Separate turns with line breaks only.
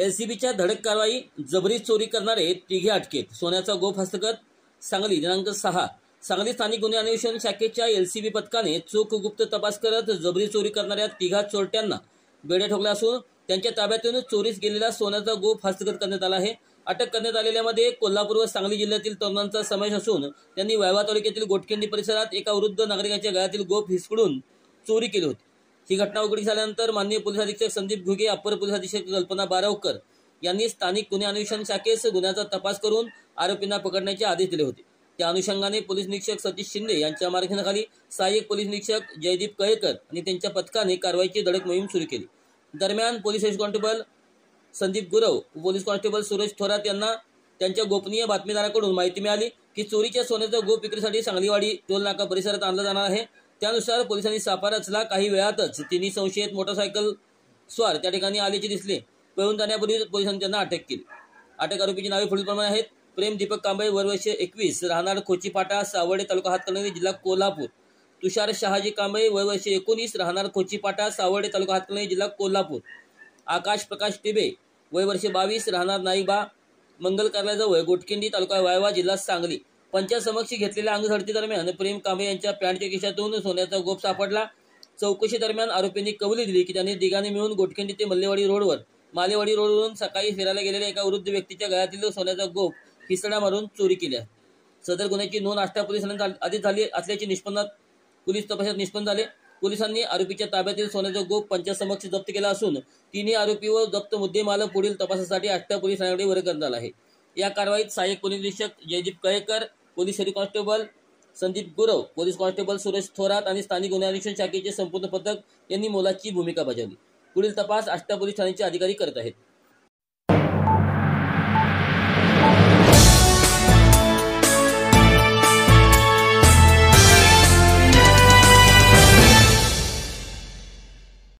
एलसीबीच्या धडक कारवाई, जबरी चोरी करणारे तिघे अटकेत, सोन्याचा गोफ हस्तगत. सांगली दिनांक 6. सांगली स्थानिक गुन्हे अन्वेषण शाखेच्या एलसीबी पथकाने चोख गुप्त तपास करत जबरी चोरी करणाऱ्या तिघा चोरट्यांना बेड्या ठोकल्या असून त्यांच्या ताब्यातून चोरीस गेलेला सोन्याचा गोफ हस्तगत करण्यात आला आहे. अटक करण्यात आलेल्यामध्ये कोल्हापूर व सांगली जिल्ह्यातील तरुणांचा समावेश असून त्यांनी वाळवा तालुक्यातील गोटखिंडी परिसरात एका वृद्ध नागरिकाच्या गळ्यातील गोफ हिसकडून चोरी केली होती. ही घटना उघडकीस आल्यानंतर माननीय पोलीस अधीक्षक संदीप घुगे, अप्पर पोलीस अधीक्षक कल्पना बारावकर यांनी स्थानिक गुन्हे अन्वेषण शाखेस गुन्ह्याचा तपास करून आरोपींना पकडण्याचे आदेश दिले होते. त्या अनुषंगाने पोलीस निरीक्षक सतीश शिंदे यांच्या मार्गदर्शनाखाली सहाय्यक पोलीस निरीक्षक जयदीप कळेकर आणि त्यांच्या पथकाने कारवाईची धडक मोहीम सुरू केली. दरम्यान police head constable Sandeep Gurav, police constable Suraj Thorat यांना त्यांच्या गोपनीय बातमीदाराकडून माहिती मिळाली की चोरीच्या सोन्याचा गोफ विक्रीसाठी सांगलीवाडी टोल नाका परिसरात आणला जाणार आहे. त्यानुसार पोलिसांनी सापळा रचला. काही वेळातच तिन्ही संशयित मोटरसायकल स्वार त्या ठिकाणी आल्याचे दिसले. पळून जाण्यापूर्वी पोलिसांनी त्यांना अटक केली. अटक आरोपीची नावे पुढीलप्रमाणे आहेत: प्रेम दीपक कांबळे, वय वर्ष 21, राहणार खोचीपाटा, सावर्डे, तालुका हातकणंगले, जिल्हा कोल्हापूर. तुषार शहाजी कांबळे, वय वर्ष 19, राहणार खोचीपाटा, सावर्डे, तालुका हातकणंगले, जिल्हा कोल्हापूर. आकाश प्रकाश टिबे, वय वर्ष 22, राहणार नाईबा मंगल कार्यालयाजवळ गोटखिंडी, तालुका वाळवा, जिल्हा सांगली. पंचासमक्ष घेतलेल्या अंगझडती दरम्यान प्रेम कांबळे यांच्या पॅन्टच्या खिशातून सोन्याचा गोफ सापडला. चौकशी दरम्यान आरोपींनी कबुली दिली की त्यांनी तिघांनी मिळून गोटखिंडी ते मालेवाडी रोडवरून सकाळी फिरायला गेलेल्या एका वृद्ध व्यक्तीच्या गळ्यातील सोन्याचा गोफ खिसडा मारून चोरी केली आहे. सदर गुन्ह्याची नोंद आष्टा पोलीस ठाण्यात आधीच झाली असल्याचे पोलीस तपासात निष्पन्न झाले. पोलिसांनी आरोपीच्या ताब्यातील सोन्याचा गोफ पंचासमक्ष जप्त केला असून तिन्ही आरोपी व जप्त मुद्देमाल पुढील तपासासाठी आष्टा पोलीस ठाण्याकडे वर्ग करण्यात आला आहे. या कारवाईत सहाय्यक पोलीस निरीक्षक Jaydeep Kalekar, police head constable Sandeep Gurav, police constable Suraj Thorat आणि स्थानिक गुन्हे अन्वेषण शाखेचे संपूर्ण पथक यांनी मोलाची भूमिका बजावली. पुढील तपास आष्टा पोलीस ठाण्याचे अधिकारी करत आहेत.